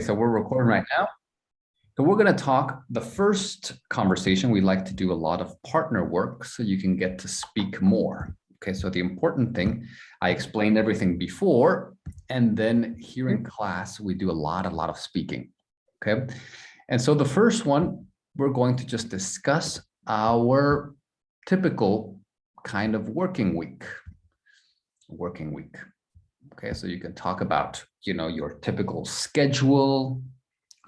So we're recording right now. So we're going to talk, the first conversation, we like to do a lot of partner work so you can get to speak more. Okay, so the important thing, I explained everything before, and then here in class, we do a lot of speaking. Okay, and so the first one, we're going to just discuss our typical kind of working week. Okay, so you can talk about, your typical schedule,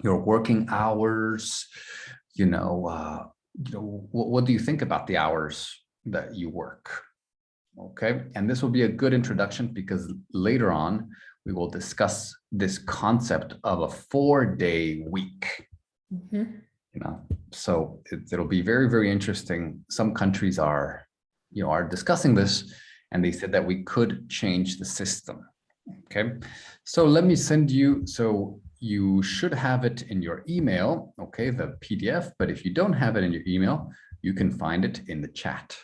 your working hours, what do you think about the hours that you work? Okay, and this will be a good introduction because later on, we will discuss this concept of a 4-day week. So it'll be very, very interesting. Some countries are discussing this, and they said that we could change the system. Okay, so let me send you, so you should have it in your email, okay, the PDF, but if you don't have it in your email, you can find it in the chat.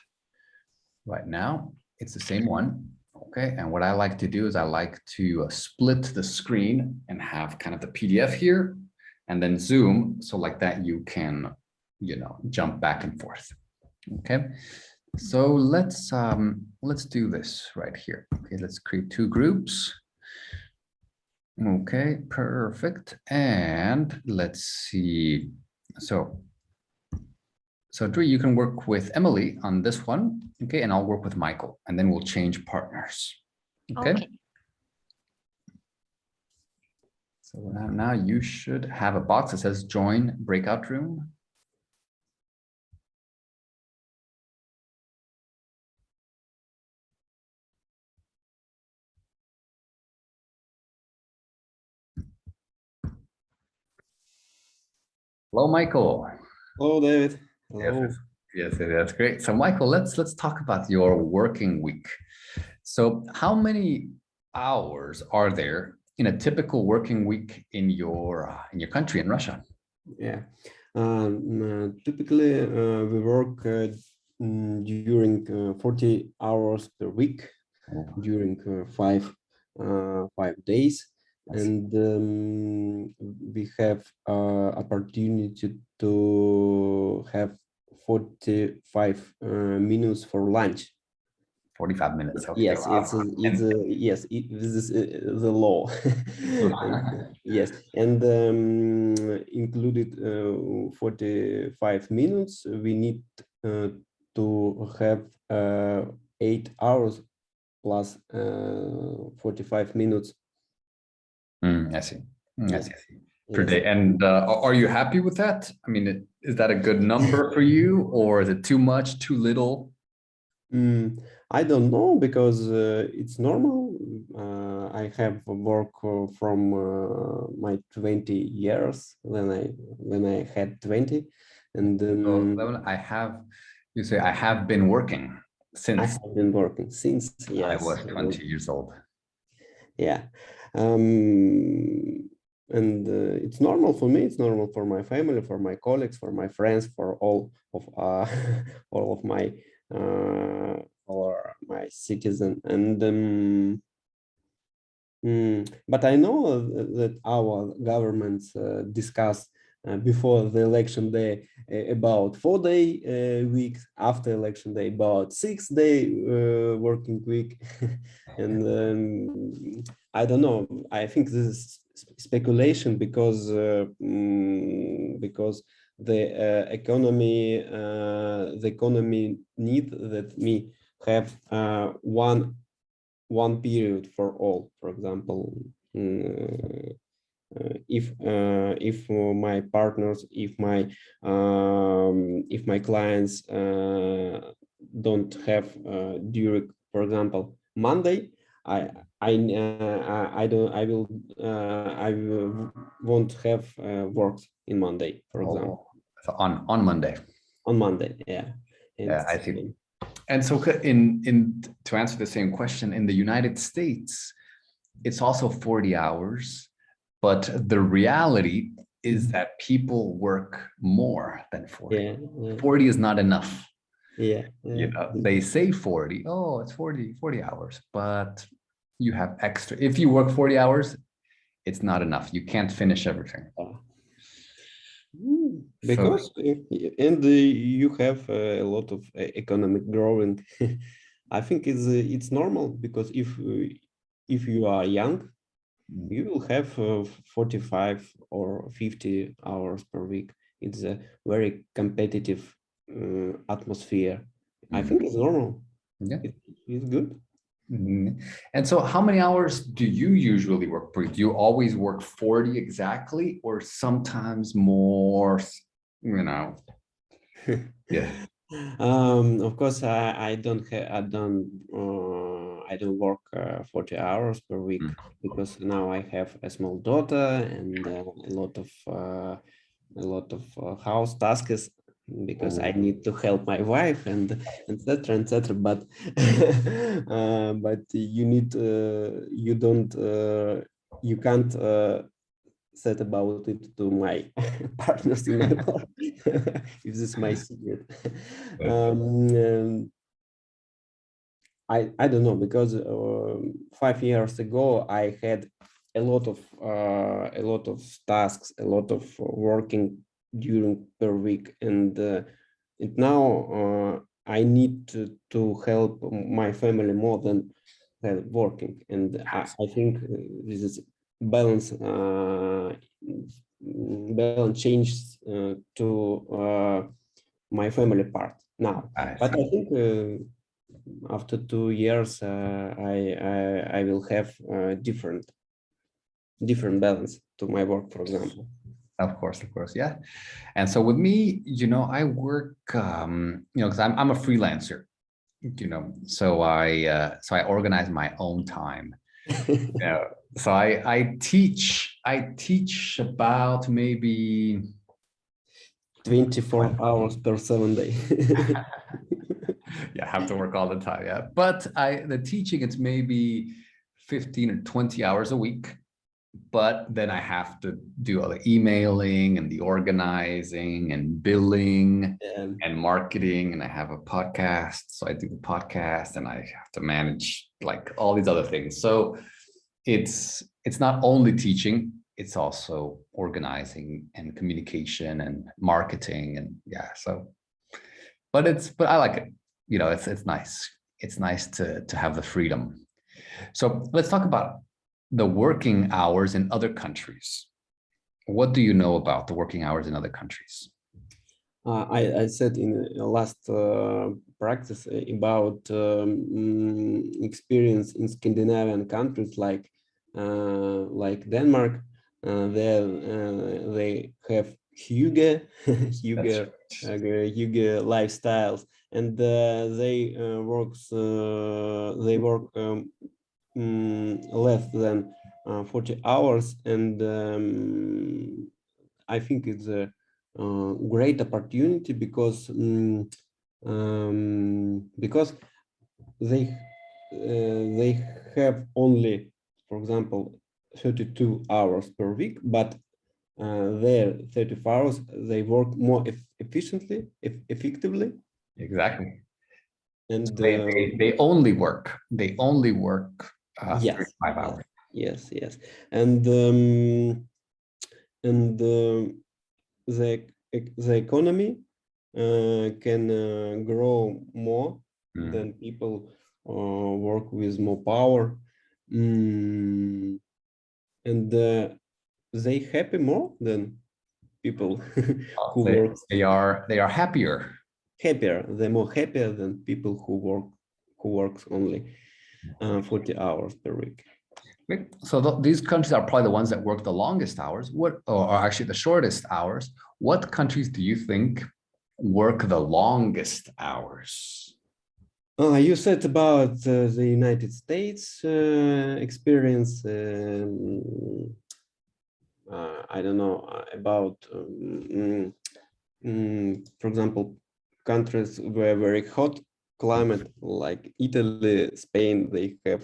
Right now, it's the same one, okay, and what I like to do is I like to split the screen and have kind of the PDF here, and then Zoom, so like that you can, jump back and forth, okay? So let's do this right here. Okay, let's create 2 groups. Okay, perfect. And let's see. So Drew, you can work with Emily on this one. Okay, and I'll work with Michael, and then we'll change partners. Okay. So now you should have a box that says join breakout room. Hello, Michael. Hello, David. Hello. Yes, that's great. So, Michael, let's talk about your working week. So, how many hours are there in a typical working week in your country, in Russia? Yeah. Typically, we work during 40 hours per week, during 5 days. And we have opportunity to have 45 minutes for lunch. 45 minutes. Okay. Yes, yes, this is the law. Yes, and included 45 minutes. We need to have 8 hours plus 45 minutes. I see. I see. Per day. And are you happy with that? I mean, is that a good number for you, or is it too much, too little? I don't know, because it's normal. I have work from my 20 years when I had 20, and so you say I have been working since. I have been working since, yes, I was 20 years old. Yeah, and it's normal for me. It's normal for my family, for my colleagues, for my friends, for all of all of my citizen. And but I know that our governments discuss before the election day about 4-day week, after election day about 6-day working week. And I don't know, I think this is speculation, because the economy need that we have one period for all. For example, if my partners, if my clients don't have during, for example, Monday, I won't have worked in Monday, for example. So on Monday. On Monday, yeah. Yeah, I see. And so to answer the same question, in the United States, it's also 40 hours, but the reality is that people work more than 40. Yeah. 40 is not enough. Yeah. They say 40, oh, it's 40 hours, but you have extra. If you work 40 hours, it's not enough. You can't finish everything. So Because and you have a lot of economic growing. I think it's normal because if you are young, you will have 45 or 50 hours per week. It's a very competitive atmosphere. I think it's normal. yeah. It's good. And so how many hours do you usually work per week? Do you always work 40 exactly, or sometimes more, you know? Yeah. Of course, I don't work 40 hours per week because now I have a small daughter and a lot of house tasks because I need to help my wife and etc etc. But but you can't said about it to my partners in my work. If this is my secret. Um, I don't know because 5 years ago I had a lot of tasks, a lot of working during per week, and now I need to help my family more than working, and I think this is balance balance changed to my family part now. I But I see. think after 2 years, I will have different balance to my work, for example. Of course, yeah. And so with me, I work, because I'm a freelancer, so I organize my own time. Yeah. So I teach about maybe 24 hours per 7 day. yeah, I have to work all the time. Yeah. But the teaching, it's maybe 15 or 20 hours a week. But then I have to do all the emailing and the organizing and billing Um, and marketing. And I have a podcast. So I do the podcast and I have to manage like all these other things. So it's not only teaching, it's also organizing and communication and marketing. And yeah, so but I like it. It's nice. It's nice to have the freedom. So let's talk about the working hours in other countries. What do you know about the working hours in other countries? I said in the last practice about experience in Scandinavian countries like Denmark. They have huge That's huge lifestyles, and they work less than 40 hours, and I think it's a great opportunity because they have only, for example, 32 hours per week, but their 34 hours they work more efficiently, effectively, exactly. and They only work yes, 35 yes, hours. yes, and the the economy can grow more Mm. than people work with more power, and they happy more than people who They work they are they are happier. happier. They're more happier than people who works only 40 hours per week. So these countries are probably the ones that work the longest hours. Or actually the shortest hours. What countries do you think work the longest hours? You said about the United States experience. I don't know about, for example, countries where very hot climate like Italy, Spain. They have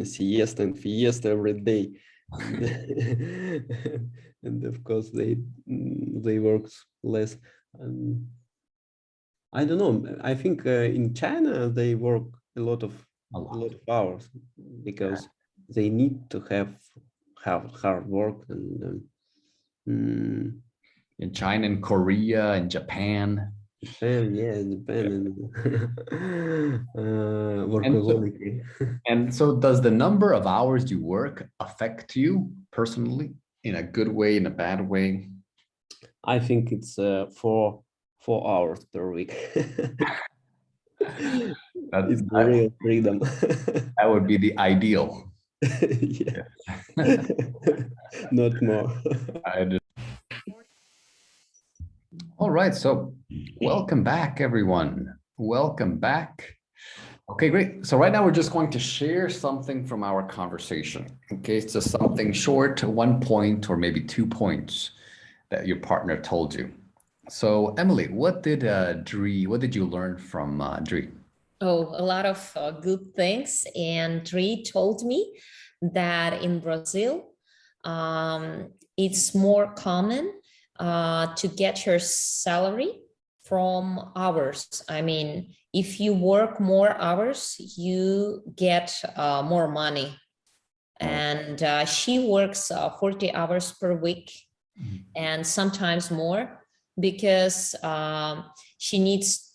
siesta and fiesta every day, and of course they work less. Um, I don't know. I think in China they work a lot of A a lot. lot of hours because they need to have hard work and In China and Korea and Japan. Japan, yeah, Japan and And so, workaholic. and so does the number of hours you work affect you personally in a good way, in a bad way? I think it's 4 hours per week. That, It's the real freedom. that would be the ideal. Yeah. Not more. All right, so welcome back, everyone. Welcome back. Okay, great. So right now we're just going to share something from our conversation. Okay, it's just something short, 1 point or maybe 2 points that your partner told you. So Emily, what did you learn from Dri? Oh, a lot of good things. And Dre told me that in Brazil, it's more common to get your salary from hours. I mean, if you work more hours, you get more money. And she works 40 hours per week and sometimes more because she needs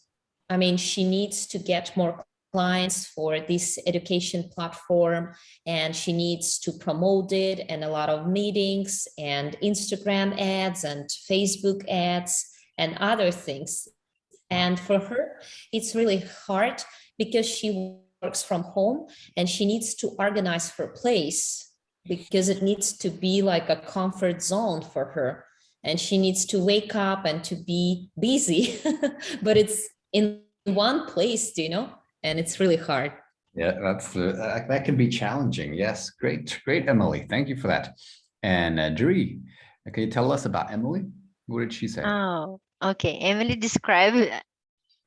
to get more clients for this education platform, and she needs to promote it and a lot of meetings and Instagram ads and Facebook ads and other things. And for her, it's really hard because she works from home and she needs to organize her place because it needs to be like a comfort zone for her. And she needs to wake up and to be busy, but it's in one place, and it's really hard. Yeah, that can be challenging. Yes, great, Emily. Thank you for that. And Dri, can you tell us about Emily? What did she say? Oh, okay. Emily described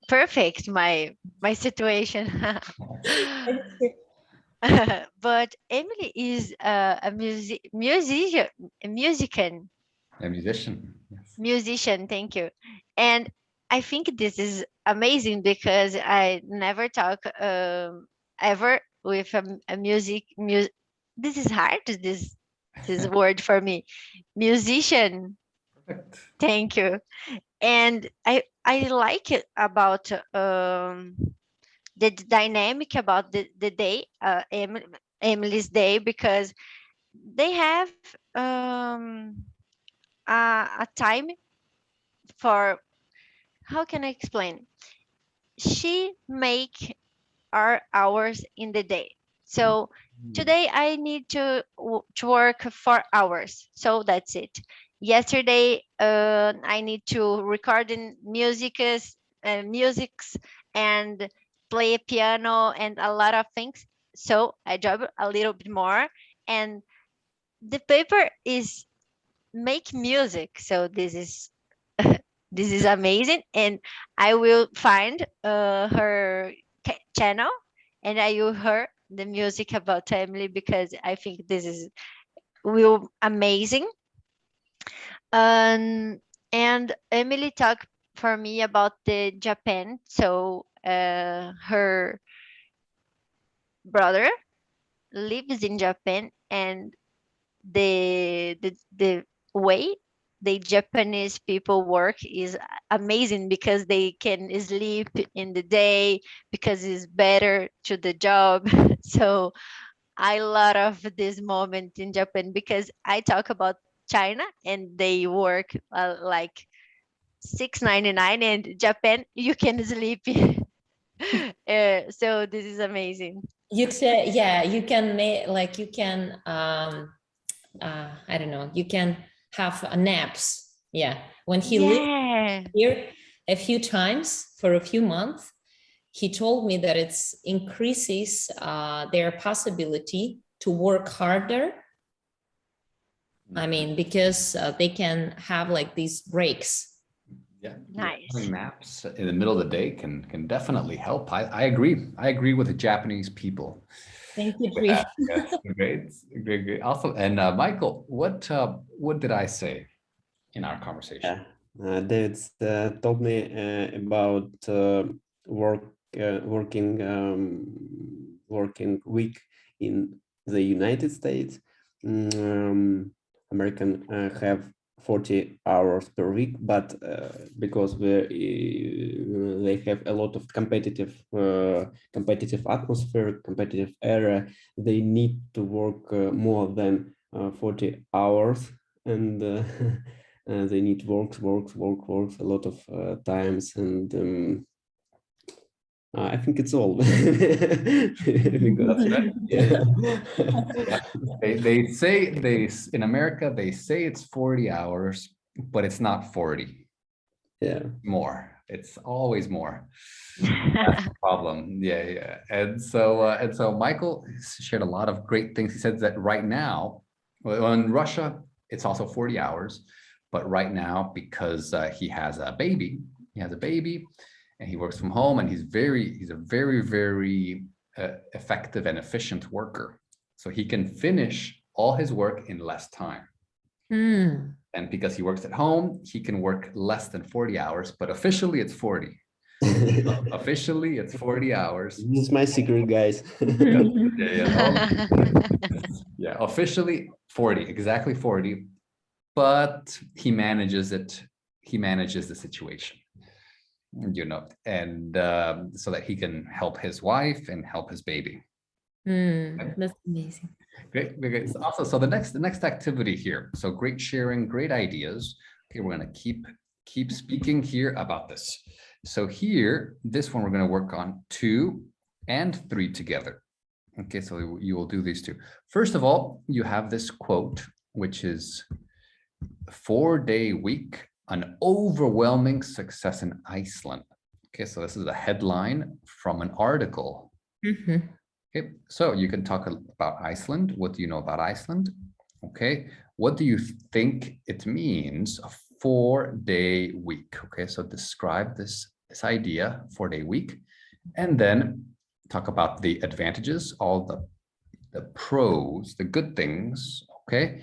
perfect my situation. But Emily is a musician, a musician. A musician. Yes. Musician, thank you. And I think this is amazing because I never talk ever with a music. This is hard. This word for me, musician. Perfect. Thank you. And I like it about the dynamic about the day, Emily's day, because they have a time for, how can I explain? She make our hours in the day. So today I need to work 4 hours. So that's it. Yesterday I need to record in musics and play a piano and a lot of things. So I job a little bit more, and the paper is make music. So this is this is amazing, and I will find her channel, and I will hear the music about Emily because I think this is will amazing. And Emily talked for me about the Japan. So her brother lives in Japan, and the way the Japanese people work is amazing because they can sleep in the day because it's better to the job. So I love this moment in Japan because I talk about China and they work like 6.99, and Japan you can sleep. So this is amazing. You can make like you can I don't know, you can have naps. Yeah. When he lived here a few times for a few months, he told me that it's increases their possibility to work harder. I mean, because they can have like these breaks. Yeah, nice. Having naps in the middle of the day can definitely help. I agree. I agree with the Japanese people. Thank you, Dri. Yes, great. Also, and Michael, what did I say in our conversation? David told me about working week in the United States, American have 40 hours per week, but because they have a lot of competitive atmosphere, competitive area, they need to work more than 40 hours, and they need work a lot of times, and I think it's all. Because, yeah. They say in America, they say it's 40 hours, but it's not 40. Yeah. More. It's always more. That's the problem. Yeah. And so Michael shared a lot of great things. He said that right now, well, in Russia, it's also 40 hours, but right now, because he has a baby, and he works from home, and he's a very, very effective and efficient worker. So he can finish all his work in less time. And because he works at home, he can work less than 40 hours, but officially it's 40. Officially, it's 40 hours. This is my secret, guys. Yeah, officially 40, exactly 40, but he manages it. He manages the situation, and so that he can help his wife and help his baby. That's amazing. Great. Also, so the next activity here. So great sharing, great ideas. Okay, we're going to keep speaking here about this. So here, this one we're going to work on 2 and 3 together. Okay, so you will do these 2. First of all, you have this quote, which is 4-day week, an overwhelming success in Iceland. Okay, so this is a headline from an article. Okay, so you can talk about Iceland. What do you know about Iceland? Okay, what do you think it means, a 4-day week? Okay, so describe this idea, 4-day week, and then talk about the advantages, all the pros, the good things, okay,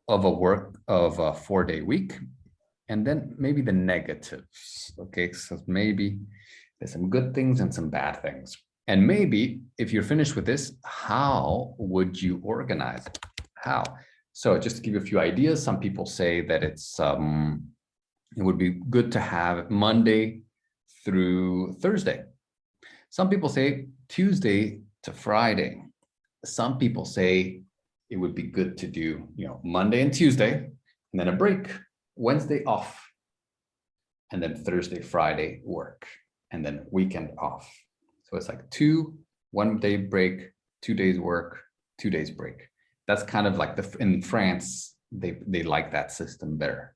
of a 4-day week, and then maybe the negatives. Okay, so maybe there's some good things and some bad things. And maybe if you're finished with this, how would you organize it? How? So just to give you a few ideas, some people say that it would be good to have Monday through Thursday. Some people say Tuesday to Friday. Some people say it would be good to do, Monday and Tuesday, and then a break, Wednesday off, and then Thursday, Friday work, and then weekend off. So it's like 1 day break, 2 days work, 2 days break. That's kind of like in France, they like that system better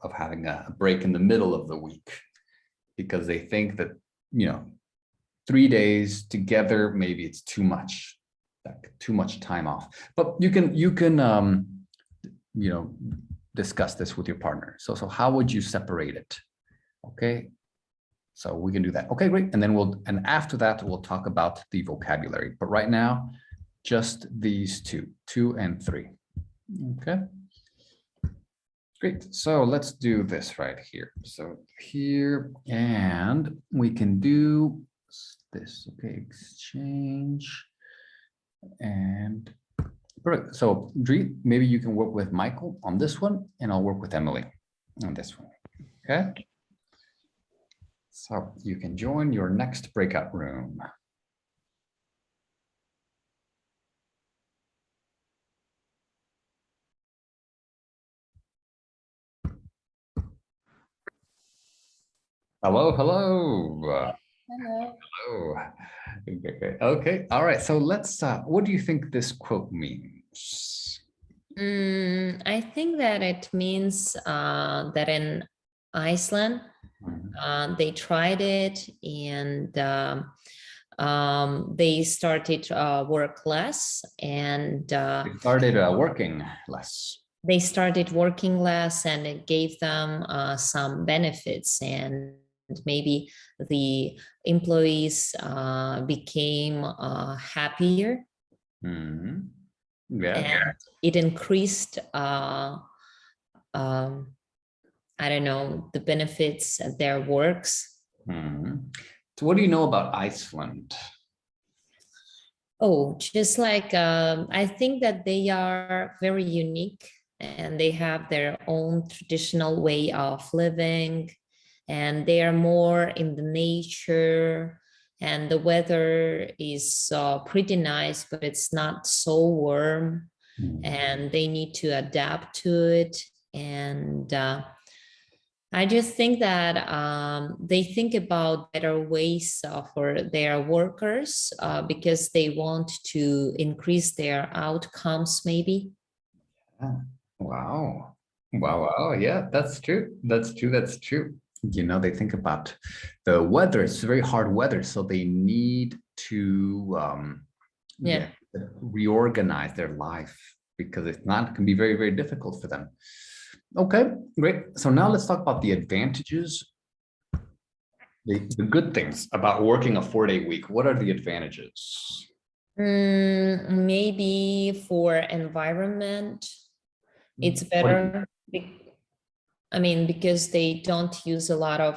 of having a break in the middle of the week, because they think that, 3 days together, maybe it's too much, like too much time off. But you can discuss this with your partner. So how would you separate it? Okay. So we can do that. Okay, great. And then and after that, we'll talk about the vocabulary. But right now, just these 2 and 3. Okay. Great. So let's do this right here. So here, and we can do this. Okay, exchange. And perfect. So Dri, maybe you can work with Michael on this one, and I'll work with Emily on this one. Okay. So you can join your next breakout room. Hello. Hello. Hello. Okay. All right. So let's, what do you think this quote means? I think that it means that in Iceland, they tried it, and they started work less, and They started working less. They started working less, and it gave them some benefits, and maybe the employees became happier. Yeah. And it increased I don't know, the benefits of their works. So what do you know about Iceland? Oh, just like I think that they are very unique and they have their own traditional way of living, and they are more in the nature, and the weather is pretty nice, but it's not so warm, and they need to adapt to it. And I just think that they think about better ways for their workers because they want to increase their outcomes, maybe. Yeah. Wow. Wow. Wow. Yeah, that's true. That's true. That's true. You know, they think about the weather. It's very hard weather, so they need to Yeah. reorganize their life because it's not it can be very, very difficult for them. Okay, great. So now let's talk about the advantages, the good things about working a 4-day week. What are the advantages? Maybe for environment, it's What do you- better. I mean, because they don't use a lot of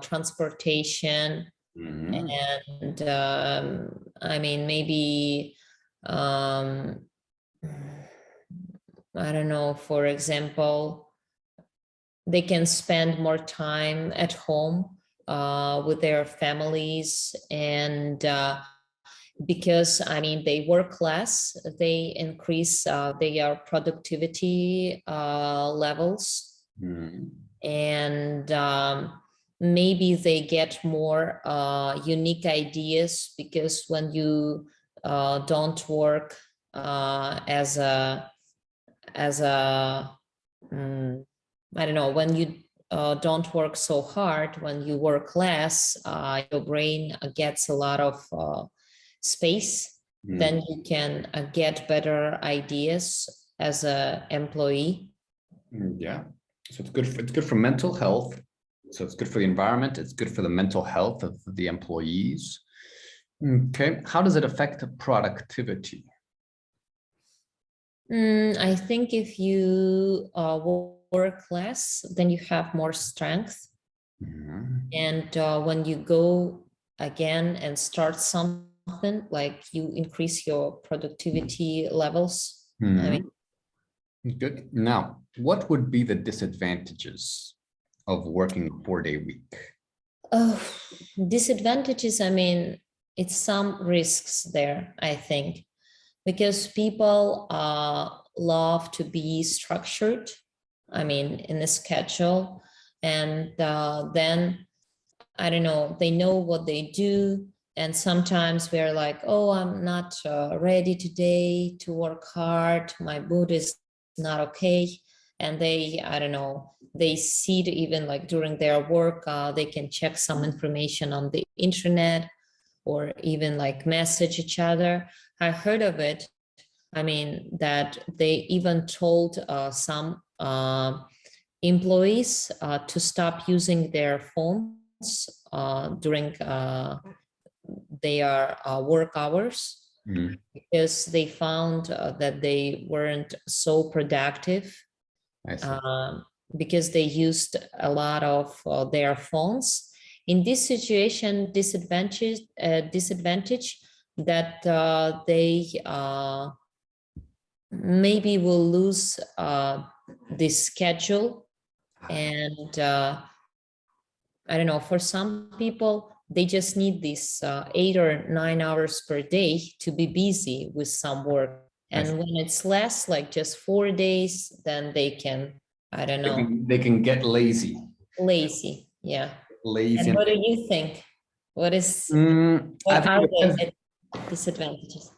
transportation, Mhm. and I mean, maybe I don't know, for example, they can spend more time at home with their families, and because I mean they work less, they increase their productivity levels, Mhm. and maybe they get more unique ideas, because when you don't work as a I don't know, when you don't work so hard, when you work less, your brain gets a lot of space, then you can get better ideas as a employee. Yeah. So it's good for mental health. So it's good for the environment. It's good for the mental health of the employees. Okay. How does it affect productivity? I think if you work less, then you have more strength. Mhm. And when you go again and start something, like you increase your productivity levels. I mean, Good. Now, what would be the disadvantages of working a 4-day week? oh, disadvantages, I mean, it's some risks there, I think, because people love to be structured, I mean, in a schedule. And then, I don't know, they know what they do. And sometimes we're like, oh, I'm not ready today to work hard. My mood is not okay. And they, I don't know, they see it even like during their work, they can check some information on the internet or even like message each other. I heard of it. I mean, that they even told some employees to stop using their phones during their work hours, Mm, because they found that they weren't so productive I see. because they used a lot of their phones. In this situation, disadvantage that they maybe will lose this schedule. And I don't know, for some people, they just need this 8 or 9 hours per day to be busy with some work. I see. And when it's less, like just 4 days, then they can, I don't know, They can get lazy. lazy. Yeah. Lazy. And what do you think? What I what think are it depends. the disadvantages?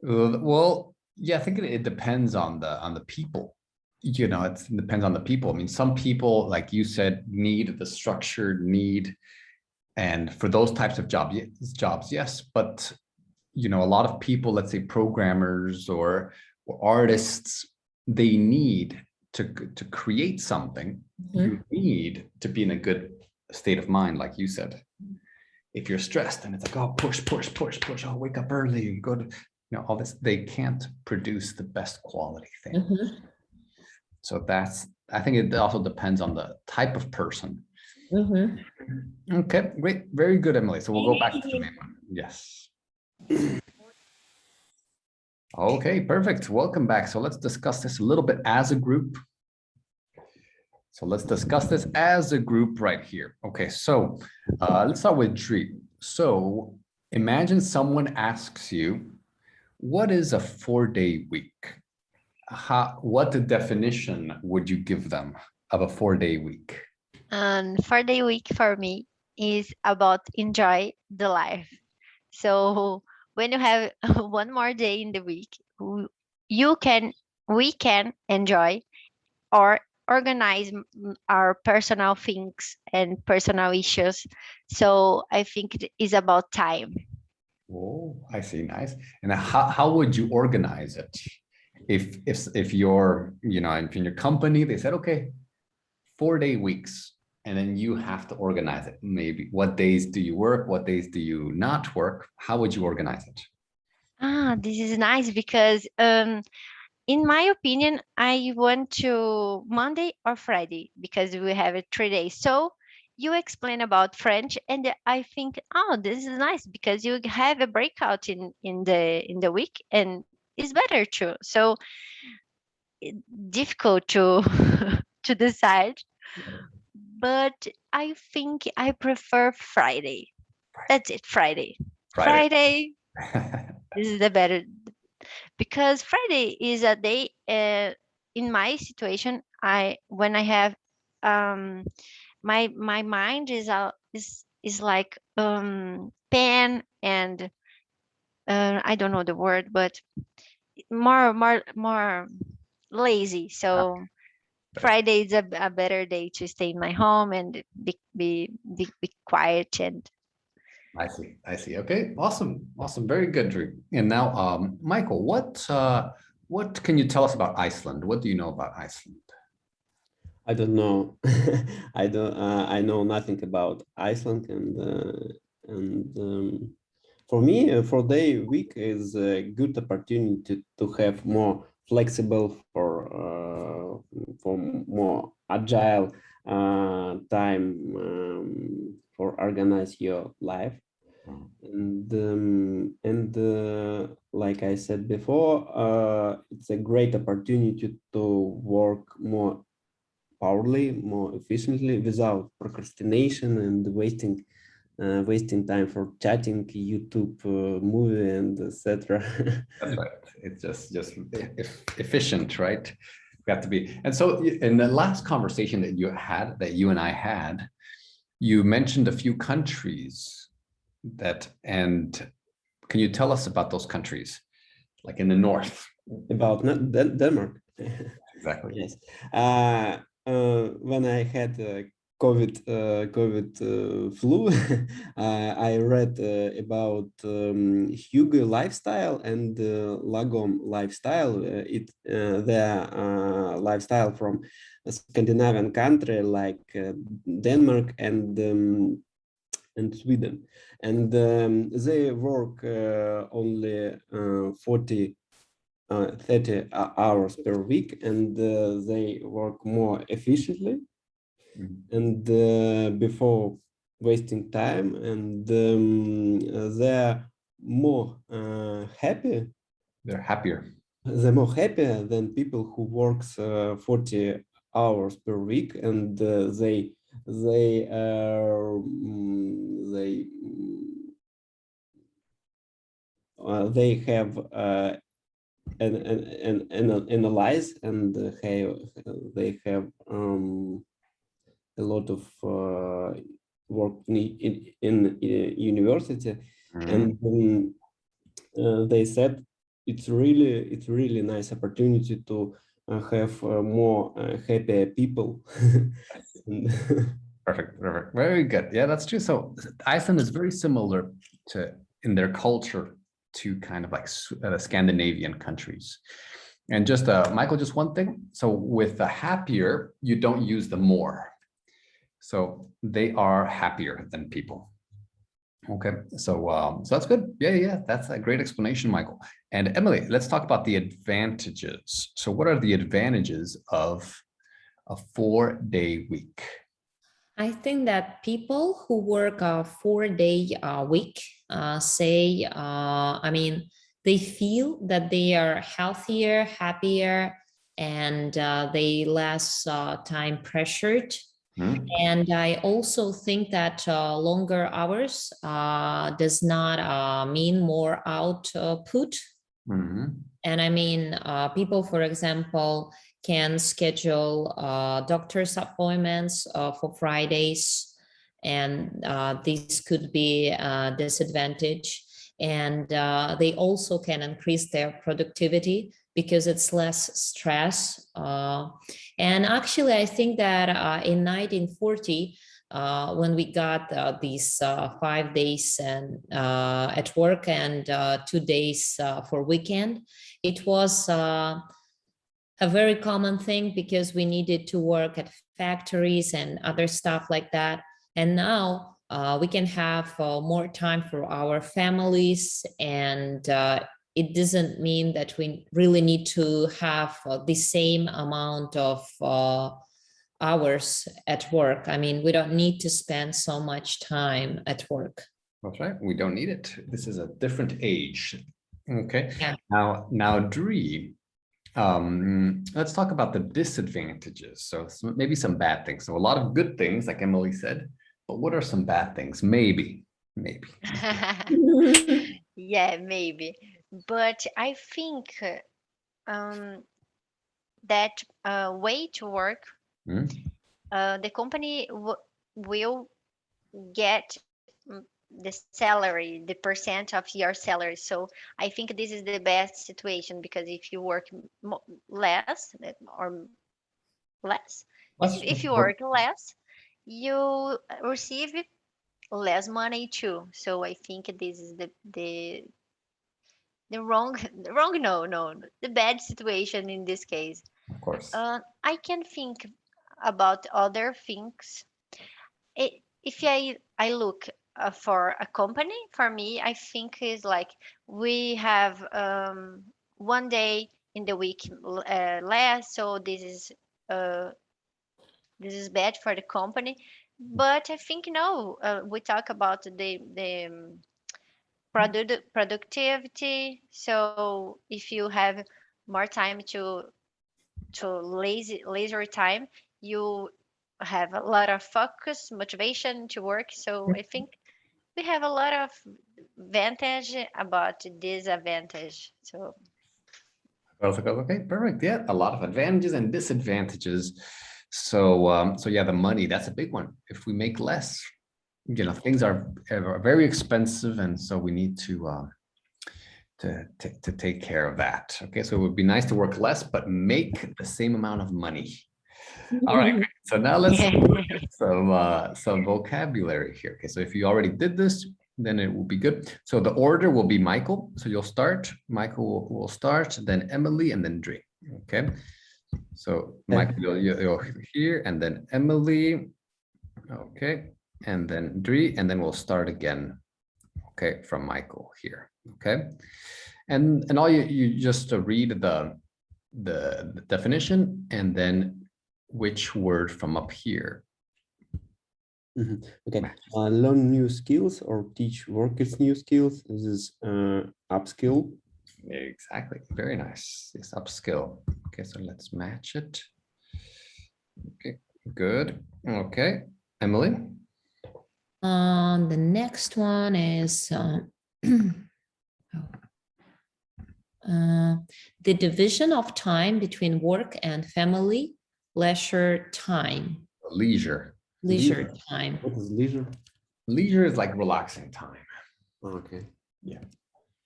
Well, yeah, I think it depends on the people. You know, it depends on the people. I mean, some people, like you said, need the structured need, and for those types of jobs, yes. But you know, a lot of people, let's say programmers or artists, they need to create something. You need to be in a good state of mind, like you said. If you're stressed and it's like, oh, push, push, push, push, I'll wake up early and go to, you know, all this, they can't produce the best quality thing. Mhm. So that's, I think it also depends on the type of person. Mhm. Okay, great. Very good, Emily. So we'll go back to the main one. Yes. Okay, perfect. Welcome back. So let's discuss this a little bit as a group. So let's discuss this as a group right here. Okay, so let's start with Dri. So imagine someone asks you, what is a 4-day week? What the definition would you give them of a 4-day week? And 4-day week for me is about enjoy the life. So when you have one more day in the week, you can we can enjoy or organize our personal things and personal issues. So I think it is about time. Oh, I see. Nice. And how would you organize it? If you're, in your company, they said, okay, 4-day weeks, and then you have to organize it. Maybe what days do you work? What days do you not work? How would you organize it? This is nice because in my opinion, I want to Monday or Friday because we have it 3 days. So you explain about French, and I think, oh, this is nice because you have a breakout in the week, and it's better too. So difficult to to decide, but I think I prefer Friday. That's it, Friday. Friday. Friday. This is the better because Friday is a day. In my situation, I when I have my mind is like pen and I don't know the word, but more lazy. So Friday is a better day to stay in my home and be quiet and I see. I see. Okay. Awesome. Awesome. Very good, Drew. And now, Michael, what can you tell us about Iceland? What do you know about Iceland? I don't know. I don't. I know nothing about Iceland, and for me, a 4-day week is a good opportunity to have more flexible for more agile time for organize your life. And like I said before, it's a great opportunity to work more powerfully, more efficiently, without procrastination and wasting time for chatting, YouTube, movie, and etc. That's right. It's just efficient, right? We have to be. And so in the last conversation that you and I had, you mentioned a few countries and can you tell us about those countries, like in the north? About Denmark. Exactly. Yes. When I had COVID flu, I read about Hugo lifestyle and Lagom lifestyle. Their lifestyle from a Scandinavian country like Denmark and Sweden, and they work only 30 hours per week, and they work more efficiently and before wasting time, and they're more happy. They're happier. They're more happier than people who works 40 hours per week, and they they have and analyze, and they have a lot of work in university, and they said it's really nice opportunity to have more happy people. Perfect, perfect. Very good. Yeah, that's true. So Iceland is very similar to in their culture to kind of like Scandinavian countries. And just Michael, just one thing. So with the happier, you don't use the more. So they are happier than people. Okay, so that's good. Yeah, that's a great explanation, Michael. And Emily, let's talk about the advantages. So what are the advantages of a 4-day week? I think that people who work a 4-day week say, I mean, they feel that they are healthier, happier, and they less time pressured. Mhm. And I also think that longer hours does not mean more output. Mhm. And I mean, people, for example, can schedule doctor's appointments for Fridays, and this could be a disadvantage. And they also can increase their productivity because it's less stress. And actually, I think that in 1940, when we got these 5 days and at work and 2 days for weekend, it was a very common thing because we needed to work at factories and other stuff like that. And now we can have more time for our families, and it doesn't mean that we really need to have the same amount of hours at work. I mean, we don't need to spend so much time at work. That's right. We don't need it. This is a different age. Okay. Yeah. Now, Dree, let's talk about the disadvantages. So maybe some bad things. So a lot of good things, like Emily said, but what are some bad things? Maybe. Yeah, maybe. But I think that way to work, Hmm? the company will get the salary, the percent of your salary. So I think this is the best situation, because if you work less or less, Let's if you work less, you receive less money too. So I think this is the wrong the wrong no, the bad situation in this case. of course. I can think about other things. If I look for a company, for me, I think is like we have one day in the week less, so uh, this is bad for the company. But I think no, we talk about the productivity. So if you have more time to laser time, you have a lot of focus, motivation to work. So I think we have a lot of advantage about disadvantage. So Okay, perfect. Yeah, a lot of advantages and disadvantages. So yeah, the money, that's a big one. If we make less, things are very expensive, and so we need to take care of that. Okay, so it would be nice to work less, but make the same amount of money. All right, great. So now let's look at some vocabulary here. Okay, so if you already did this, then it will be good. So the order will be Michael. So you'll start. Michael will start, then Emily, and then Dree. Okay. So Michael, you're here, and then Emily. Okay, and then Dree, and then we'll start again. Okay, from Michael here. Okay, and all you just read the definition, and then which word from up here. Okay, learn new skills or teach workers new skills. This is upskill. Exactly. Very nice. Yes, upskill. Okay, so let's match it. Okay, good. Okay, Emily. The next one is the division of time between work and family, leisure time. Leisure. Leisure time. What is leisure? Leisure is like relaxing time. Okay. Yeah.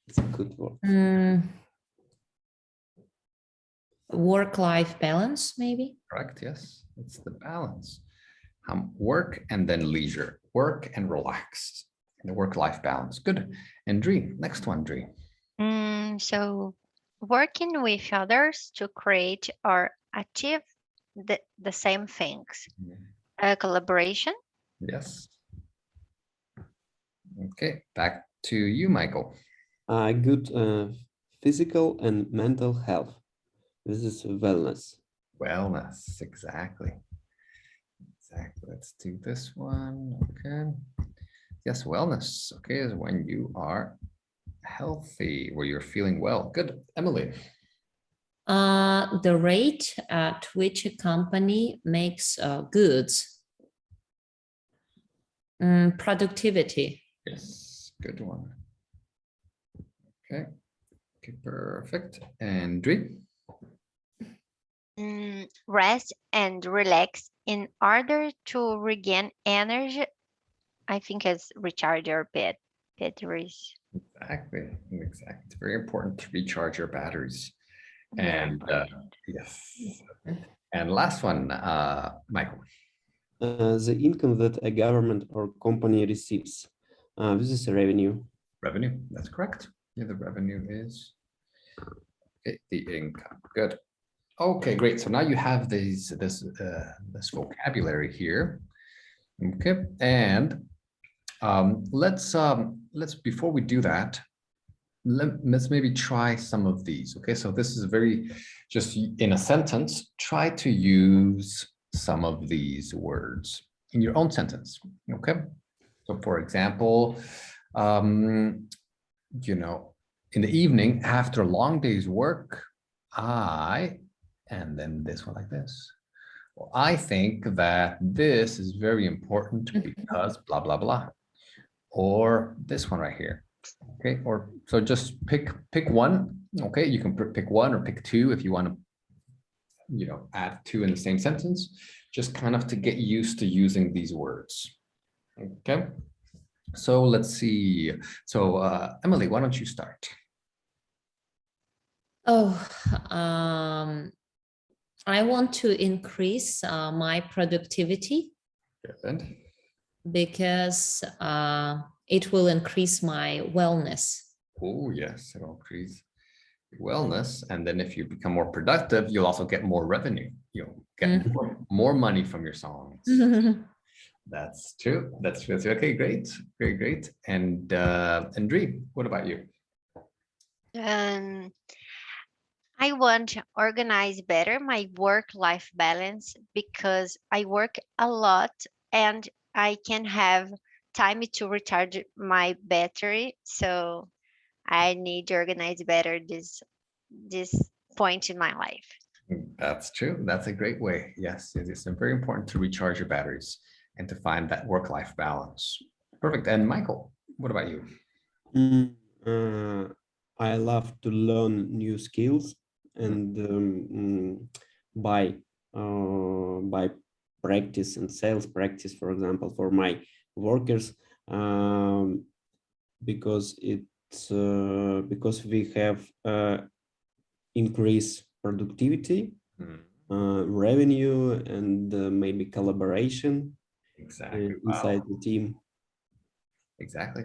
It's a good word. Work-life balance, maybe. Correct. Yes, it's the balance. Work and then leisure. Work and relax. The work-life balance. Good. And Dree, next one, Dree. so working with others to create or achieve the same things. Collaboration. Yes. Okay, back to you, Michael. Good physical and mental health. This is wellness. Wellness, exactly. Exactly. Let's do this one. Okay. Yes, wellness. Okay, is when you are healthy, where you're feeling well. Good. Emily. The rate at which a company makes goods. Productivity. Yes, good one. Okay. Okay, perfect. And Dri? Rest and relax in order to regain energy. I think it's recharge your batteries. Exactly. Exactly. It's very important to recharge your batteries. Very And important. yes. And last one, Michael. The income that a government or company receives. This is a revenue. Revenue. That's correct. Yeah, the revenue is the income. Good. Okay, great. So now you have this vocabulary here. Okay, and let's before we do that, let's maybe try some of these. Okay, so this is very just in a sentence. Try to use some of these words in your own sentence. Okay, so for example, you know, in the evening after a long day's work, and then this one like this. Well, I think that this is very important because blah, blah, blah. Or this one right here. Okay, or so just pick one. Okay, you can pick one or pick two if you want to, you know, add two in the same sentence, just kind of to get used to using these words. Okay, so let's see. So Emily, why don't you start? Oh, I want to increase my productivity Good. because it will increase my wellness. Oh yes, it'll increase wellness, and then if you become more productive, you'll also get more revenue. You'll get more money from your songs. That's true. That's true. Okay, great, very great. And Dri, what about you? I want to organize better my work-life balance because I work a lot and I can have time to recharge my battery. So I need to organize better this point in my life. That's true. That's a great way. Yes, it's very important to recharge your batteries and to find that work-life balance. Perfect. And Michael, what about you? I love to learn new skills and by practice and sales practice, for example, for my workers, because we have increased productivity, revenue, and maybe collaboration Exactly. inside Wow. the team. Exactly.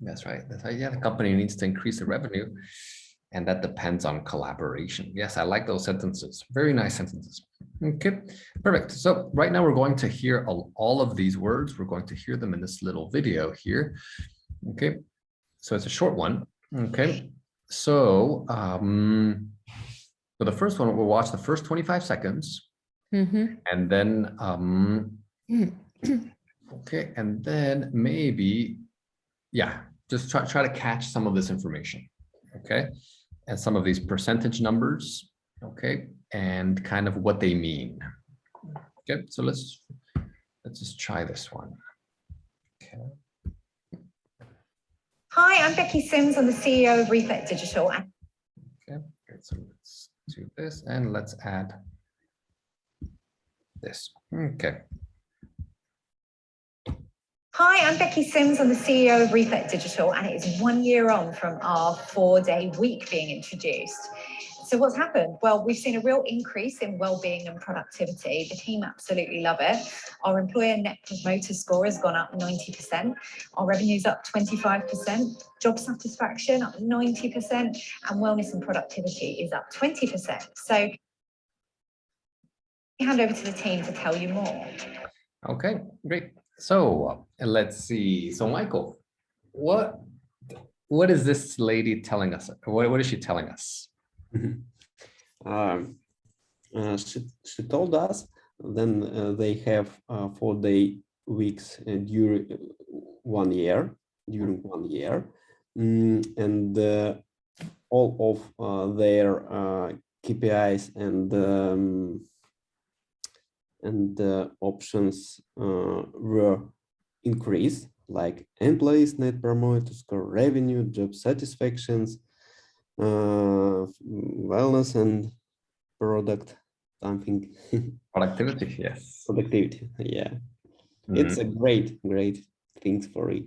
That's right. That's right. Yeah, the company needs to increase the revenue, and that depends on collaboration. Yes, I like those sentences. Very nice sentences. Okay, perfect. So right now we're going to hear all of these words. We're going to hear them in this little video here. Okay, so it's a short one. Okay, so so the first one, we'll watch the first 25 seconds, and then okay, and then maybe, yeah, just try to catch some of this information. Okay, and some of these percentage numbers. Okay, and kind of what they mean. Okay, so let's just try this one. Okay. Hi, I'm Becky Sims. I'm the CEO of Reflect Digital. Okay, great. So let's do this and let's add this. Okay. Hi, I'm Becky Sims. I'm the CEO of Reflect Digital, and it is 1 year on from our 4-day week being introduced. So what's happened? Well, we've seen a real increase in well-being and productivity. The team absolutely love it. Our employer net promoter score has gone up 90%. Our revenue's up 25%. Job satisfaction up 90%, and wellness and productivity is up 20%. So hand over to the team to tell you more. Okay, great. So let's see. So Michael, what is this lady telling us? What is she telling us? She told us then they have 4-day weeks during 1 year. and all of their KPIs and options were increased, like employees net promoter score, revenue, job satisfactions, wellness, and product something. Productivity, yes. Productivity, yeah. It's a great thing for it.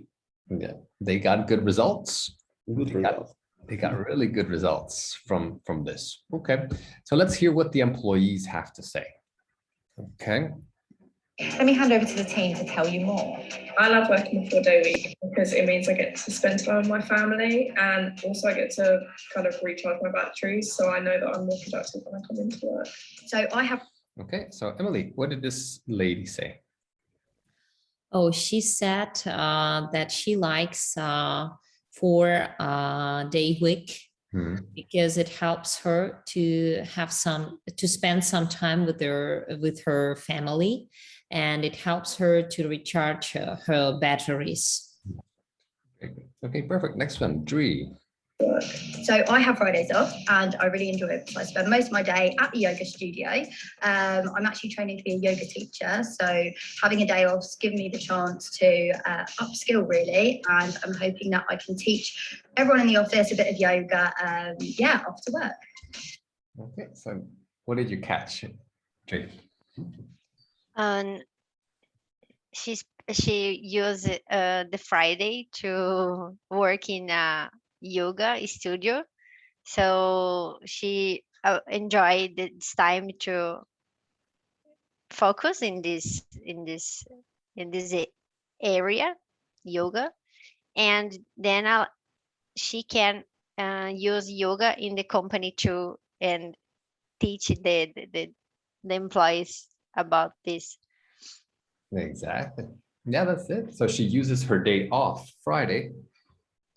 Yeah, they got good results. Good results. They got really good results from this. Okay, so let's hear what the employees have to say. Okay. Let me hand over to the team to tell you more. I love working a 4-day week because it means I get to spend time with my family, and also I get to kind of recharge my batteries, so I know that I'm more productive when I come into work. So I have. Okay, so Emily, what did this lady say? Oh, she said that she likes 4-day week because it helps her to have to spend some time with her family, and it helps her to recharge her batteries. Okay, perfect. Next one, Dre. So I have Fridays off and I really enjoy it. So I spend most of my day at the yoga studio. I'm actually training to be a yoga teacher. So having a day off has given me the chance to upskill really. And I'm hoping that I can teach everyone in the office a bit of yoga, after work. Okay, so what did you catch, Dre? She used the Friday to work in a yoga studio, so she enjoyed this time to focus in this area, yoga, and then she can use yoga in the company too and teach the employees about this. Exactly. Yeah, that's it. So she uses her day off, Friday,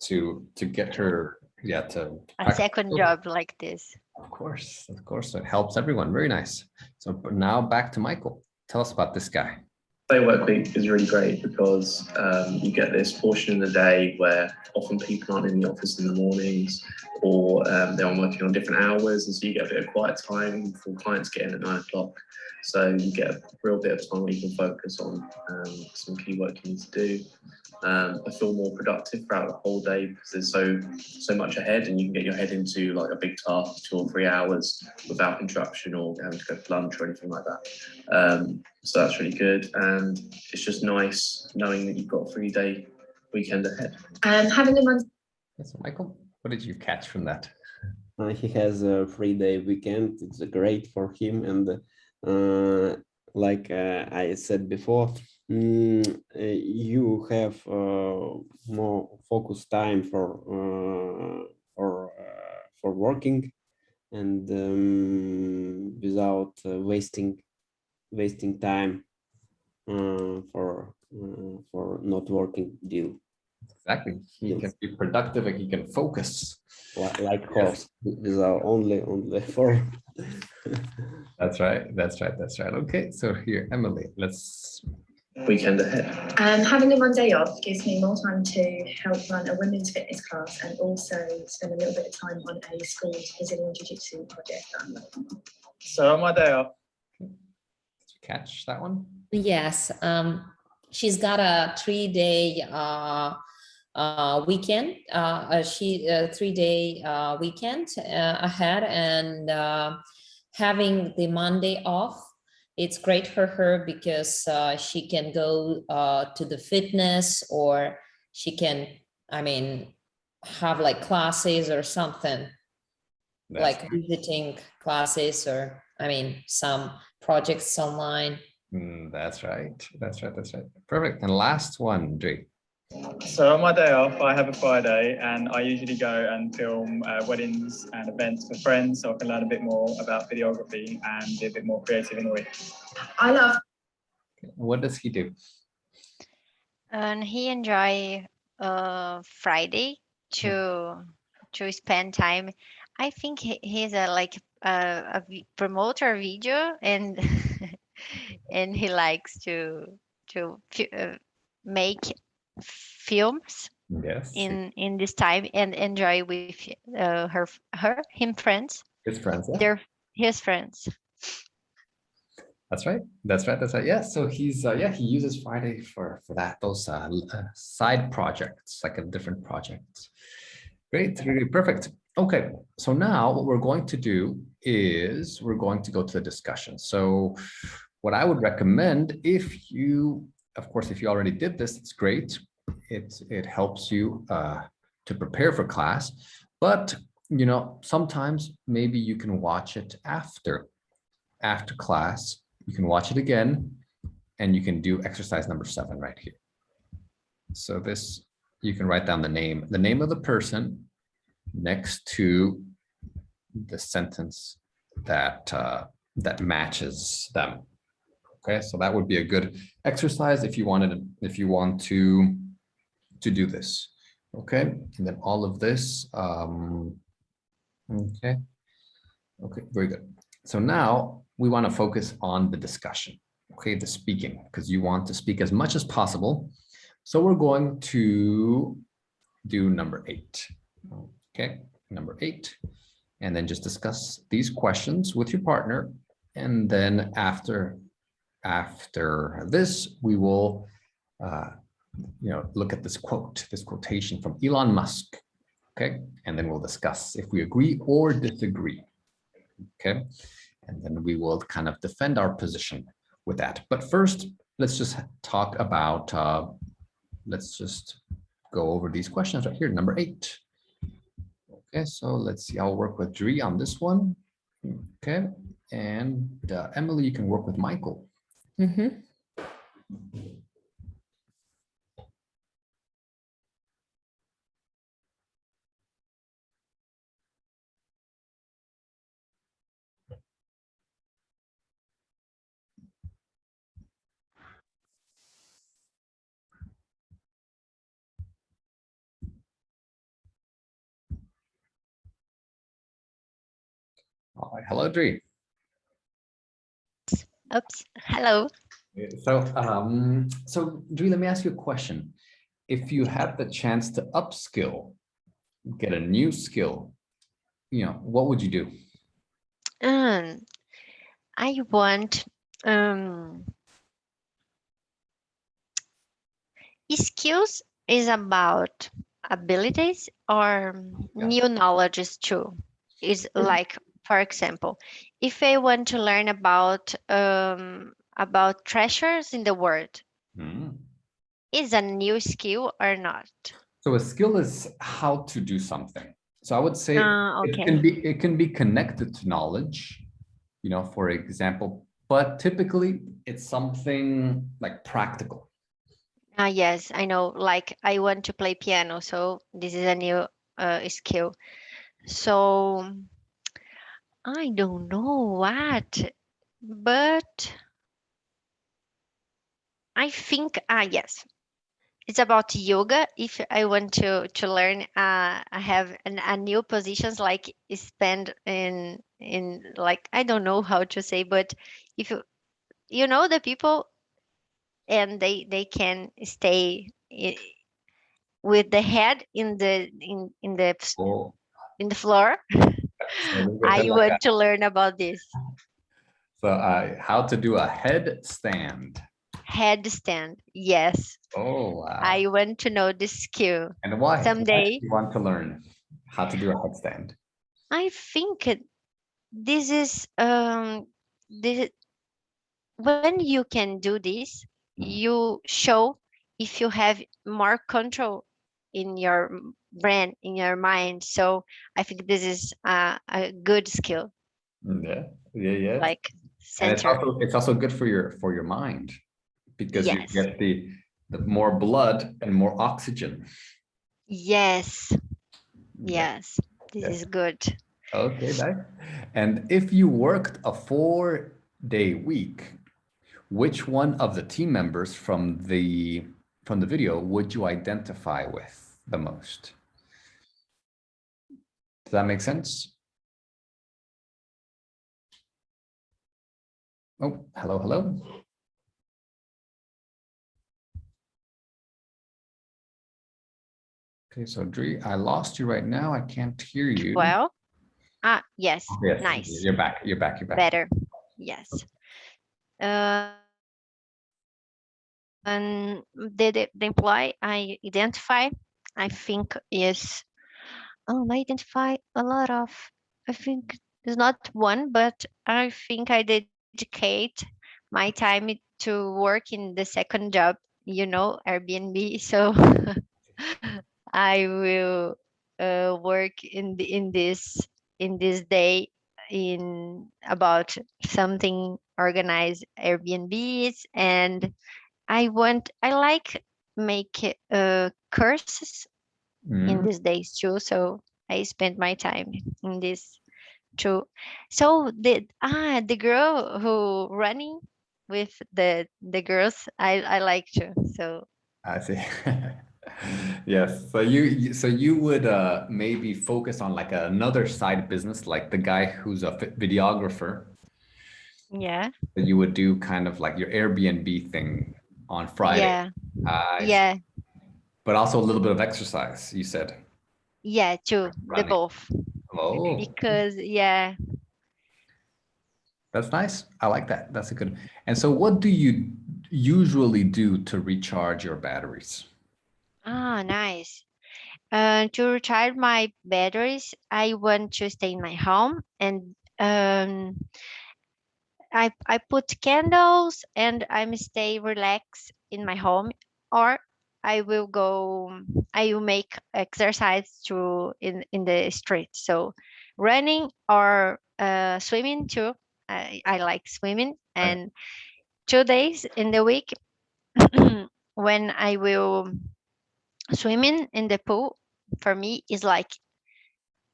to get her to a second job like this. Of course, it helps everyone. Very nice. So now back to Michael. Tell us about this guy. Day work week is really great because you get this portion in the day where often people aren't in the office in the mornings, or they're working on different hours, and so you get a bit of quiet time before clients get in at 9 o'clock. So you get a real bit of time where you can focus on some key work you need to do. I feel more productive throughout the whole day because there's so much ahead, and you can get your head into like a big task, 2 or 3 hours without interruption or having to go for lunch or anything like that. So that's really good, and it's just nice knowing that you've got a 3-day weekend ahead. Having a month. So Michael, what did you catch from that? He has a 3-day weekend. It's great for him, and like I said before, you have more focused time for working, and without wasting time for not working deal. Exactly. He can be productive and he can focus. Like horse, without only for. That's right. Okay, so here, Emily, let's. Weekend ahead. Having a Monday off gives me more time to help run a women's fitness class and also spend a little bit of time on a school Brazilian Jiu-Jitsu project that I'm working on. So on my day off. Did you catch that one? Yes, she's got a 3-day weekend. 3-day weekend ahead, and having the Monday off, it's great for her because she can go to the fitness, or she can, have like classes or something. That's like visiting classes, or some projects online. That's right. Perfect. And last one, Dre. So on my day off, I have a Friday, and I usually go and film weddings and events for friends, so I can learn a bit more about videography and be a bit more creative in the week. I love. What does he do? And he enjoy Friday to spend time. I think he's a promoter video, and and he likes to make films Yes. in this time and enjoy with him friends, His friends. Yeah. his friends. That's right. That's right. That's right. Yeah. So he's yeah, he uses Friday for that, those side projects, like a different projects. Great, really perfect. Okay, so now what we're going to do is we're going to go to the discussion. So what I would recommend, if you, of course, if you already did this, it's great. It helps you to prepare for class, but you know, sometimes maybe you can watch it after class. You can watch it again, and you can do exercise number 7 right here. So this, you can write down the name of the person next to the sentence that that matches them. Okay, so that would be a good exercise if you want to do this. Okay, and then all of this. Okay, very good. So now we want to focus on the discussion. Okay, the speaking, because you want to speak as much as possible. So we're going to do number 8. Okay, number 8, and then just discuss these questions with your partner. And then after this, we will, you know, look at this quotation from Elon Musk. Okay, and then we'll discuss if we agree or disagree. Okay, and then we will kind of defend our position with that. But first, let's just talk about, let's just go over these questions right here, number 8. Okay, so let's see, I'll work with Dri on this one. Okay, and Emily, you can work with Michael. Mm-hmm. All right, hello, Dri. Oops, hello. So Dri, let me ask you a question. If you had the chance to upskill, get a new skill, you know, what would you do? I want skills is about abilities or new knowledges too. Is like, for example, if I want to learn about treasures in the world, is a new skill or not? So a skill is how to do something. So I would say Okay. it can be connected to knowledge, you know, for example, but typically it's something like practical. Yes, I know. Like, I want to play piano, so this is a new skill. So I don't know what, but I think yes, it's about yoga. If I want to learn, I have a new positions, like spend in like, I don't know how to say, but if you know the people, and they can stay with the head Oh, in the floor. so I like want to learn about this how to do a headstand. headstand. Yes, Oh, wow. I want to know this skill And why? Why do someday. you want to learn how to do a headstand? I think this is this, when you can do this, you show if you have more control in your brain, in your mind. So I think this is a good skill, Yeah. like And center. it's also good for your mind, because you Yes, get the more blood and more oxygen. yes, Yeah. yes. This Yeah. is good. Okay, nice. And if you worked a 4-day week, which one of the team members from the video would you identify with the most? Does that make sense? Oh, hello. Okay, so Dre, I lost you right now. I can't hear you. Well, yes, Yes, nice, you're back. You're back. You're back. better, yes. And the employee I identify, I think is, I identify a lot of, I think it's not one, but I think I dedicate my time to work in the second job, Airbnb. So I will work in this day in about something organized Airbnbs, and I like make courses in Mhm. these days too. So I spend my time in this too. So the girl who running with the girls, I like to. So I see. Yes. So you would maybe focus on like another side business, like the guy who's a videographer. yeah, That you would do kind of like your Airbnb thing on Friday. yeah, I see. yeah, But also a little bit of exercise, you said. yeah, too. The Running. both, Oh, because yeah. that's nice. I like that. That's a good. And so what do you usually do to recharge your batteries? Nice. To recharge my batteries, I want to stay in my home, and I put candles and I'm stay relaxed in my home, or I will make exercise to in the street. So running or swimming too. I like swimming, Right. and 2 days in the week when I will swimming in the pool, for me is like,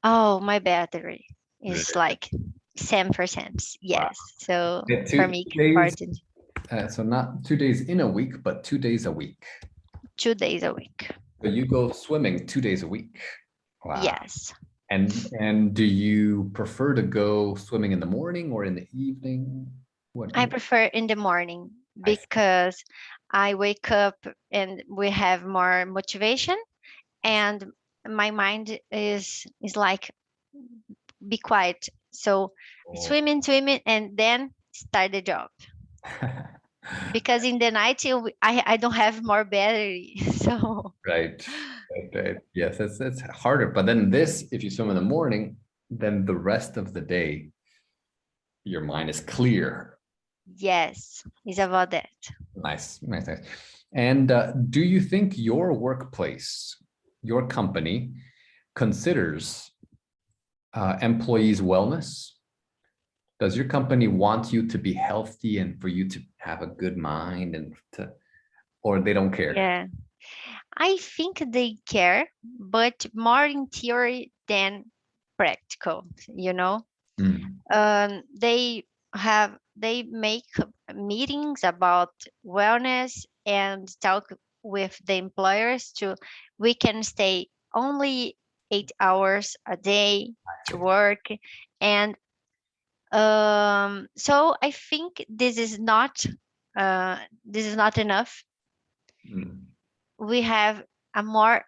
oh, my battery is Really? like 10%. Wow. Yes. So Yeah, for two me, days. important. So not 2 days in a week, but 2 days a week. 2 days a week. So you go swimming 2 days a week. Wow. Yes. And do you prefer to go swimming in the morning or in the evening? What? I prefer in the morning I see. because I wake up and we have more motivation, and my mind is like, be quiet. So Oh. swimming, and then start the job. Because in the night I don't have more battery. So Right. Right. Yes, it's harder. But then this, if you swim in the morning, then the rest of the day, your mind is clear. yes, it's about that. Nice, nice, nice. And do you think your workplace, your company, considers employees' wellness? Does your company want you to be healthy and for you to have a good mind and to, or they don't care? Yeah, I think they care, but more in theory than practical, Mm, they make meetings about wellness and talk with the employers to, we can stay only 8 hours a day to work. And so I think this is not enough. mm, We have a more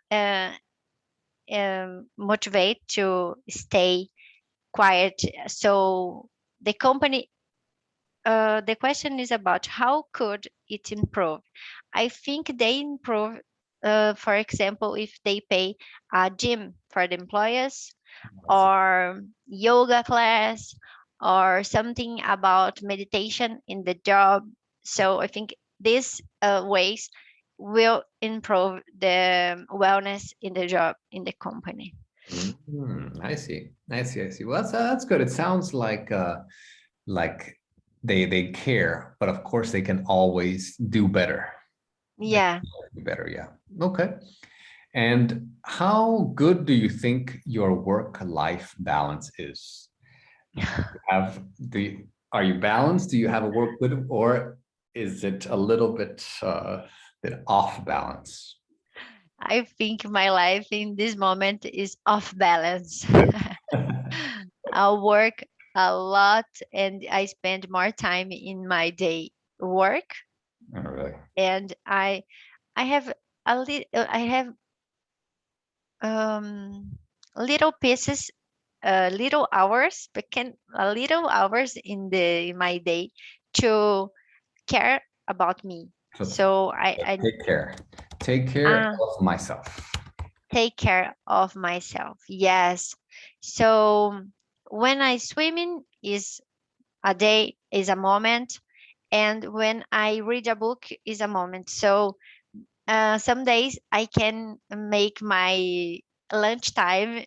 motivate to stay quiet. So the company, the question is about how could it improve. I think they improve, for example, if they pay a gym for the employees, or yoga class, or something about meditation in the job. So I think these ways will improve the wellness in the job in the company. I see. I see. I see. Well, that's good. It sounds like they care, but of course they can always do better. They can Yeah. always do better. Yeah. Okay. And how good do you think your work-life balance is? Have do you, are you balanced? Do you have a work good, or is it a little bit off balance? I think my life in this moment is off balance. I work a lot and I spend more time in my day work, Oh, really? and I have I have little pieces, little hours, but little hours in my day to care about me. So I take care uh, of myself. take care of myself. Yes. So when I swimming is a day, is a moment, and when I read a book is a moment. So some days I can make my lunchtime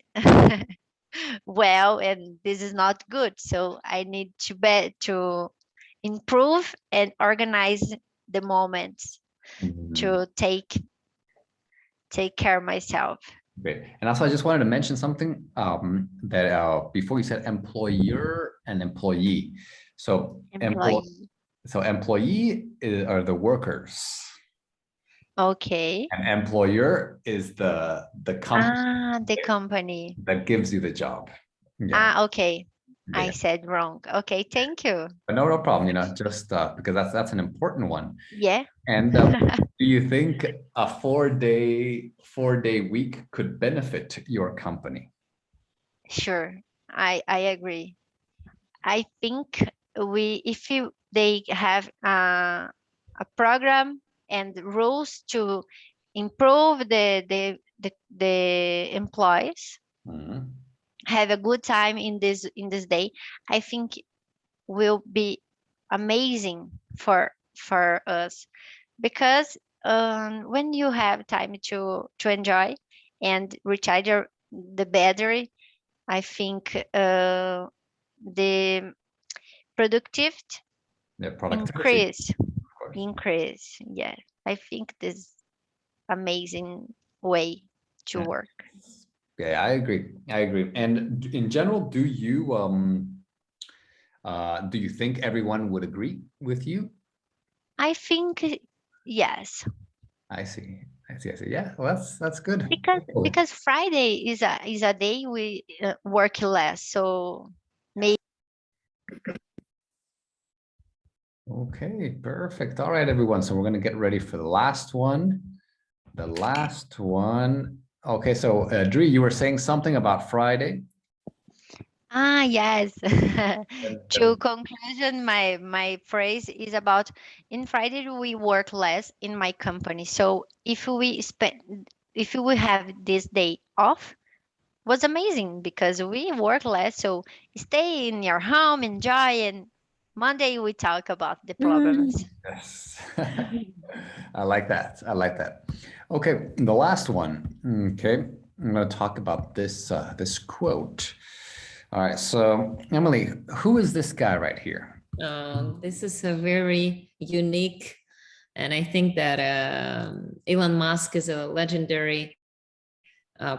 well, and this is not good. So I need to improve and organize the moments to take care of myself. Great. And also, I just wanted to mention something that before you said employer and employee. So Employee. Employee are the workers. Okay. And employer is the company The company. that gives you the job. Yeah. Okay. Yeah. I said wrong. Okay, thank you. But no problem. You know, just because that's an important one. Yeah. And do you think a four-day week could benefit your company? Sure. I agree. I think they have a program and rules to improve the employees Mhm. have a good time in this day. I think will be amazing for us, because when you have time to enjoy and recharge the battery, I think the productivity Yeah, productivity. increase. Yeah, I think this amazing way to Yeah. work. Yeah, I agree. And in general, do you think everyone would agree with you? I think yes, I see. Yeah, well, that's good. because Friday is a day we work less, so maybe. Okay, perfect. All right, everyone. So we're going to get ready for the last one. Okay, so Dre, you were saying something about Friday. Yes. To conclusion, my phrase is about in Friday we work less in my company. So if we have this day off, was amazing because we work less. So stay in your home, enjoy, and Monday we talk about the problems. Yes. I like that. Okay, the last one. Okay, I'm going to talk about this this quote. All right, so Emily, who is this guy right here? This is a very unique, and I think that Elon Musk is a legendary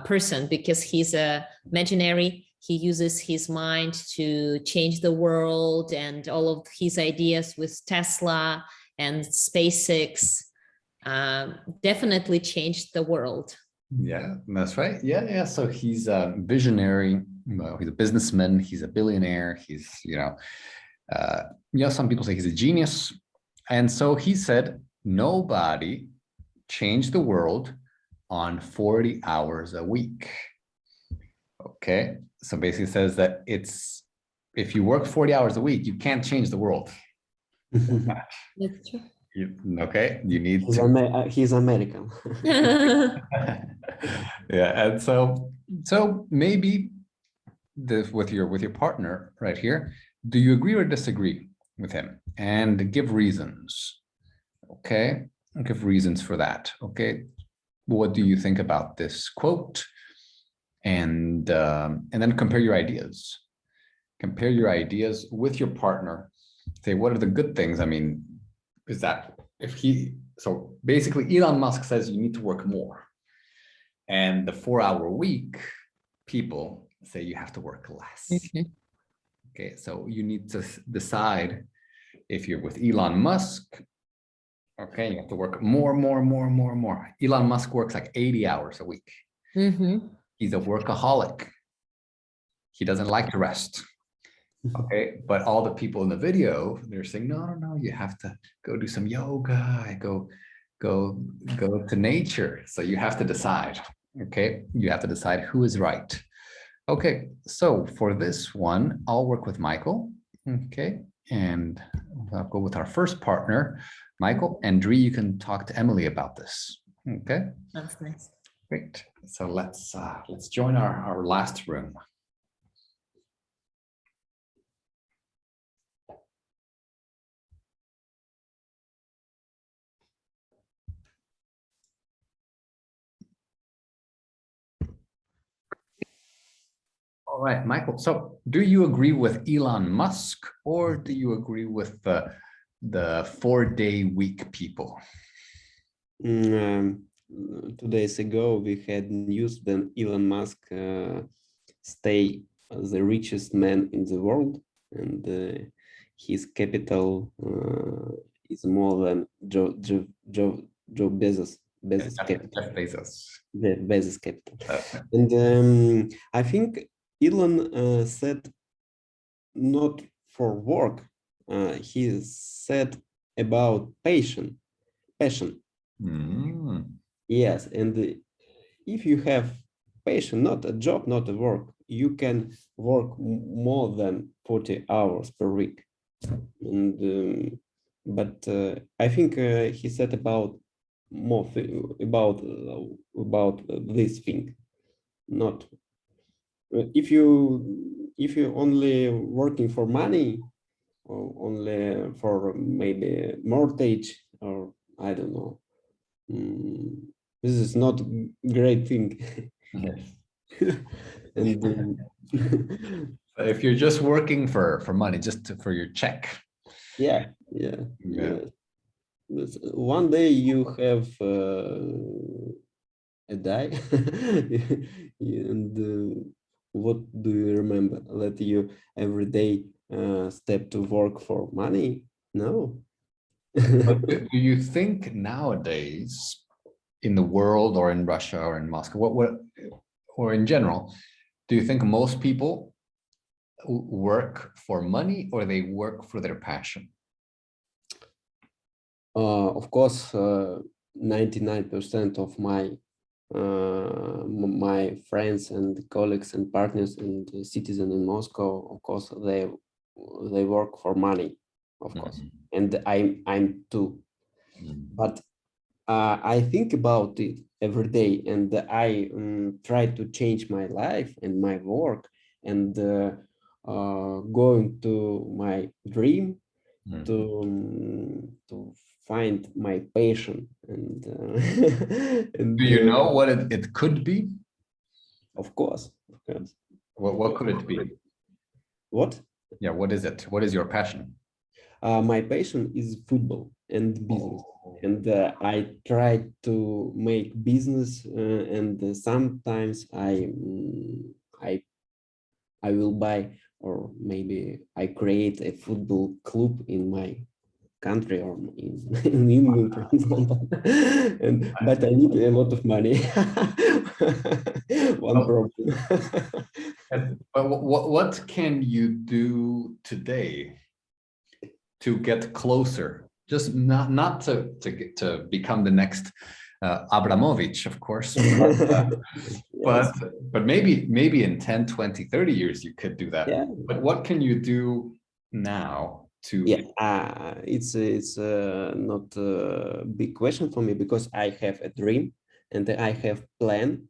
person because he's a visionary. He uses his mind to change the world, and all of his ideas with Tesla and SpaceX definitely changed the world. Yeah, that's right. Yeah. So he's a visionary. Well, he's a businessman. He's a billionaire. He's, some people say he's a genius. And so he said, nobody changed the world on 40 hours a week. Okay. So basically says that if you work 40 hours a week, you can't change the world. That's true. Okay. You need he's American. Yeah. And so maybe with your partner right here, do you agree or disagree with him? And give reasons. Okay. Give reasons for that. Okay. What do you think about this quote? And then compare your ideas. Compare your ideas with your partner. Say, what are the good things? I mean, is that so basically Elon Musk says you need to work more. And the 4-hour week, people say you have to work less. Mm-hmm. Okay, so you need to decide if you're with Elon Musk. Okay, you have to work more. Elon Musk works like 80 hours a week. Mm-hmm. He's a workaholic. He doesn't like to rest. Okay, but all the people in the video, they're saying, no, you have to go do some yoga, go to nature. So you have to decide. Okay, you have to decide who is right. Okay, so for this one, I'll work with Michael. Okay, and I'll go with our first partner, Michael. And Dree, you can talk to Emily about this. Okay, That's nice. great. So let's join our last room. All right, Michael. So do you agree with Elon Musk or do you agree with the 4-day week people? 2 days ago, we had news that Elon Musk stay the richest man in the world, and his capital is more than Joe Bezos. Capital. Jeff Bezos. The Bezos capital. Okay. And I think Elon said not for work. He said about passion. Mm. Yes, and if you have passion, not a job, not a work, you can work more than 40 hours per week. And but I think he said about more about this thing. Not if you only working for money or only for maybe mortgage or I don't know. This is not great thing. Yes. And If you're just working for money, for your check. yeah. But one day you have a die, and what do you remember? That you every day step to work for money? No. But do you think nowadays in the world or in Russia or in Moscow, or in general, do you think most people work for money or they work for their passion? Of course, 99% of my friends and colleagues and partners and citizens in Moscow, of course, they work for money, of course, and I'm too. But I think about it every day, and I try to change my life and my work, and going to my dream to find my passion. And, and do you know what it could be? Of course. What could it be? What? Yeah, what is it? What is your passion? My passion is football and business. And I try to make business, and sometimes I will buy, or maybe I create a football club in my country or in England, for example. But I need a lot of money. One problem. But what can you do today to get closer? Just not to become the next Abramovich, of course, but maybe in 10, 20, 30 years you could do that. Yeah. But what can you do now to? Yeah, it's not a big question for me, because I have a dream and I have plan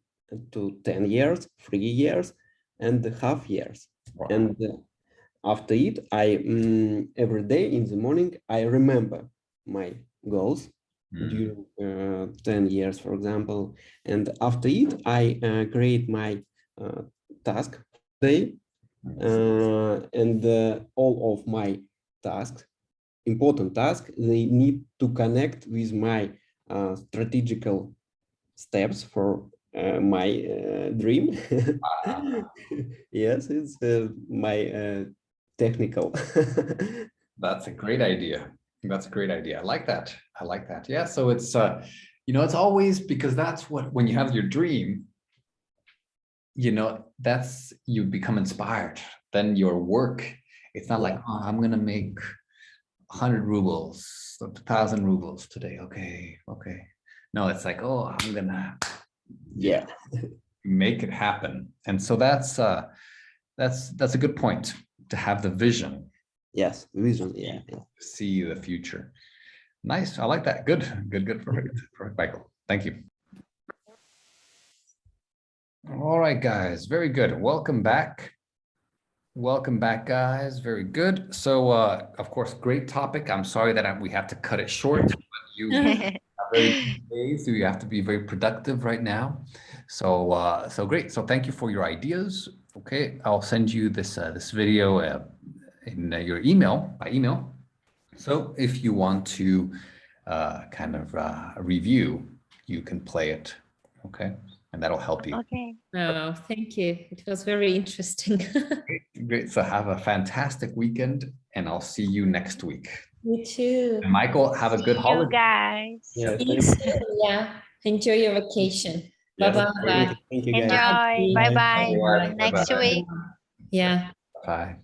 to 10 years, 3 years, and half years. Wow. And after it, I every day in the morning I remember my goals during 10 years, for example. And after it, I create my task day, and all of my tasks, important tasks, they need to connect with my strategical steps for my dream. Yes, it's my technical. That's a great idea. That's a great idea. I like that. I like that. Yeah. So it's it's always, because that's what, when you have your dream, that's, you become inspired. Then your work, it's not like, oh, I'm gonna make 100 rubles, 1,000 rubles today. Okay. No, it's like, oh, I'm gonna Yeah. Make it happen. And so that's a good point, to have the vision, Yes, vision. Yeah. see the future. Nice. I like that. Good. Perfect, Michael. Thank you. All right, guys. Very good. Welcome back. Welcome back, guys. Very good. So, of course, great topic. I'm sorry that we have to cut it short. But you have very busy days, so you have to be very productive right now. So, so great. So, thank you for your ideas. Okay, I'll send you this this video in your email, by email. So, if you want to kind of review, you can play it. Okay, and that'll help you. Okay. Oh, thank you. It was very interesting. Great. So have a fantastic weekend, and I'll see you next week. You too. And Michael, have a good You holiday. guys. Yeah. See you soon. Yeah. Enjoy your vacation. Yes. Bye-bye. Thank you, guys. Enjoy. Bye bye. Bye. Next Bye-bye. week. Yeah. Bye.